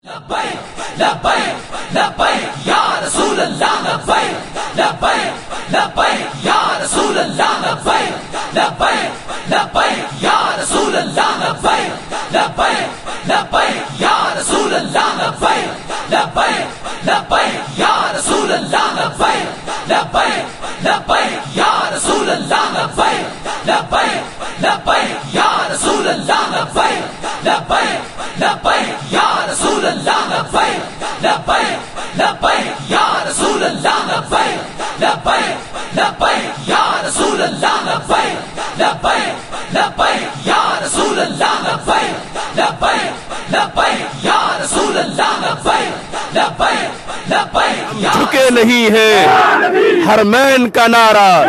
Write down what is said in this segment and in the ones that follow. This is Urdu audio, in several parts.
لبیک لبیک لبیک یا رسول اللہ لبیک لبیک لبیک یا رسول اللہ لبیک لبیک لبیک یا رسول اللہ لبیک لبیک لبیک یا رسول اللہ لبیک لبیک لبیک یا رسول اللہ لبیک لبیک لبیک یا رسول اللہ لبیک لبیک لبیک یا رسول اللہ لبیک لبیک لبیک یا رسول اللہ لبیک لبیک لبیک یا رسول اللہ لبیک لبیک لبیک یا رسول اللہ لبیک لبیک لبیک یا رسول اللہ لبیک لبیک لبیک یا رسول اللہ لبیک لبیک لبیک جھکے نہیں ہے حرمین کا نعرہ،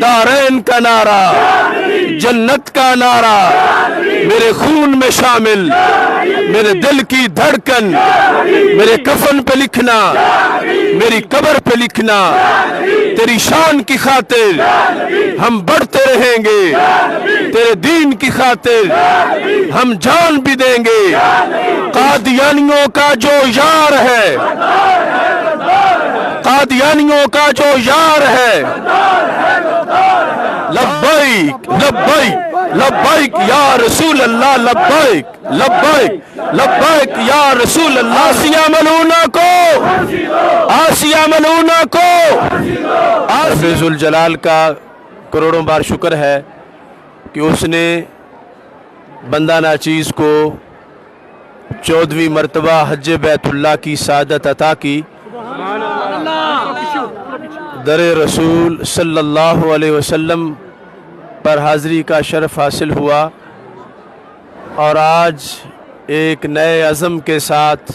دارین کا نعرہ، جنت کا نعرہ میرے خون میں شامل، میرے دل کی دھڑکن، میرے کفن پہ لکھنا، میری قبر پہ لکھنا، تیری شان کی خاطر ہم بڑھتے رہیں گے، تیرے دین کی خاطر ہم جان بھی دیں گے۔ قادیانیوں کا جو یار ہے، قادیانیوں کا جو یار ہے، لبیک لبیک لبیک یا رسول اللہ لبیک لبیک لبیک یا رسول اللہ۔ آسیہ ملونہ کو، آسیہ ملونہ کو رب ذوالجلال کا کروڑوں بار شکر ہے کہ اس نے بندہ ناچیز کو 14ویں مرتبہ حج بیت اللہ کی سعادت عطا کی، در رسول صلی اللہ علیہ وسلم پر حاضری کا شرف حاصل ہوا، اور آج ایک نئے عزم کے ساتھ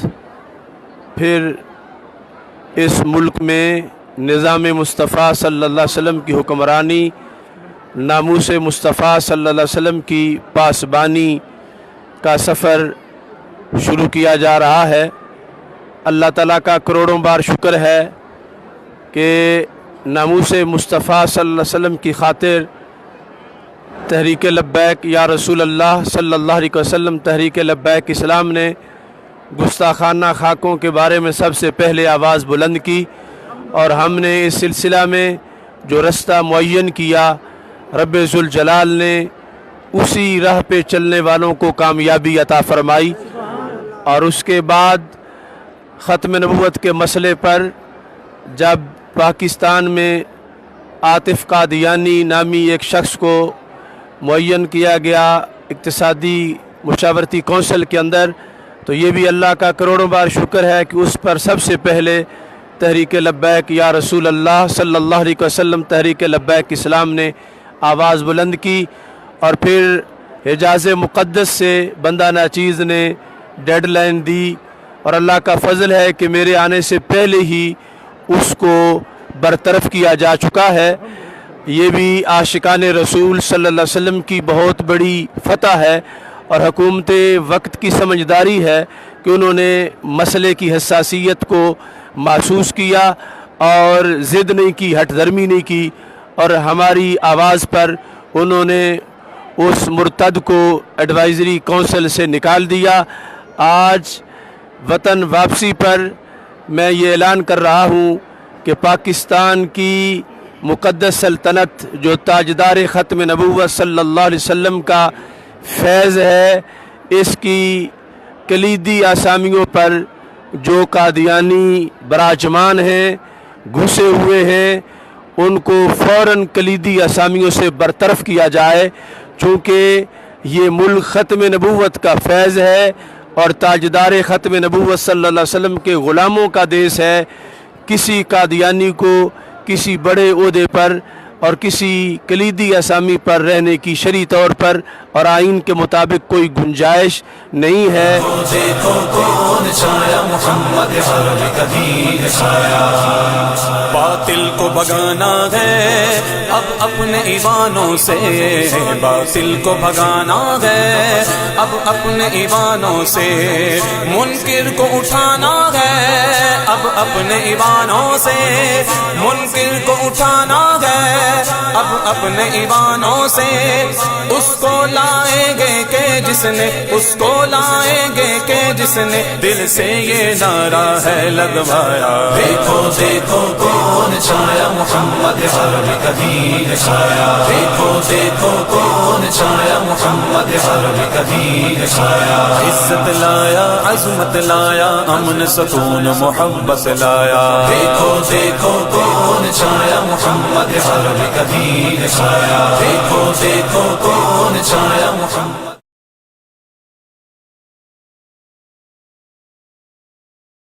پھر اس ملک میں نظام مصطفیٰ صلی اللہ علیہ وسلم کی حکمرانی، ناموس مصطفیٰ صلی اللہ علیہ وسلم کی پاسبانی کا سفر شروع کیا جا رہا ہے۔ اللہ تعالیٰ کا کروڑوں بار شکر ہے کہ ناموس مصطفیٰ صلی اللہ علیہ وسلم کی خاطر تحریک لبیک یا رسول اللہ صلی اللہ علیہ وسلم، تحریک لبیک اسلام نے گستاخانہ خاکوں کے بارے میں سب سے پہلے آواز بلند کی، اور ہم نے اس سلسلہ میں جو رستہ معین کیا، رب ذوالجلال نے اسی راہ پہ چلنے والوں کو کامیابی عطا فرمائی۔ اور اس کے بعد ختم نبوت کے مسئلے پر جب پاکستان میں عاطف قادیانی نامی ایک شخص کو معین کیا گیا اقتصادی مشاورتی کونسل کے اندر، تو یہ بھی اللہ کا کروڑوں بار شکر ہے کہ اس پر سب سے پہلے تحریک لبیک یا رسول اللہ صلی اللہ علیہ وسلم، تحریک لبیک اسلام نے آواز بلند کی، اور پھر حجاز مقدس سے بندہ ناچیز نے ڈیڈ لائن دی، اور اللہ کا فضل ہے کہ میرے آنے سے پہلے ہی اس کو برطرف کیا جا چکا ہے۔ یہ بھی عاشقان رسول صلی اللہ علیہ وسلم کی بہت بڑی فتح ہے، اور حکومت وقت کی سمجھداری ہے کہ انہوں نے مسئلے کی حساسیت کو محسوس کیا اور ضد نہیں کی، ہٹ درمی نہیں کی، اور ہماری آواز پر انہوں نے اس مرتد کو ایڈوائزری کونسل سے نکال دیا۔ آج وطن واپسی پر میں یہ اعلان کر رہا ہوں کہ پاکستان کی مقدس سلطنت جو تاجدار ختم نبوت صلی اللہ علیہ وسلم کا فیض ہے، اس کی کلیدی آسامیوں پر جو قادیانی براجمان ہیں، گھسے ہوئے ہیں، ان کو فوراً کلیدی آسامیوں سے برطرف کیا جائے، چونکہ یہ ملک ختم نبوت کا فیض ہے اور تاجدار ختم نبوت صلی اللہ علیہ وسلم کے غلاموں کا دیس ہے۔ کسی قادیانی کو کسی بڑے عہدے پر اور کسی کلیدی اسامی پر رہنے کی شرعی طور پر اور آئین کے مطابق کوئی گنجائش نہیں ہے۔ دیکھو کون چھایا محمد ہر کبھی چھایا، باطل کو بھگانا ہے اب اپنے ایوانوں سے، باطل کو بھگانا ہے اب اپنے ایوانوں سے، منکر کو اٹھانا ہے اب اپنے ایوانوں سے، منکر کو اٹھانا ہے اب اپنے ایوانوں سے اس کو لائیں گے کہ جس نے، اس کو لائیں گے کہ جس نے دل سے یہ نعرہ ہے لگوایا۔ دیکھو دیکھو کون چھایا محمد عربی کا دین چھایا، دیکھو دیکھو کون چھایا محمد عربی کا دین چھایا۔ عزت لایا، عظمت لایا، امن سکون محبت لایا۔ دیکھو دیکھو کون چھایا محمد عربی کا دین چھایا، دیکھو دیکھو کون چھایا محمد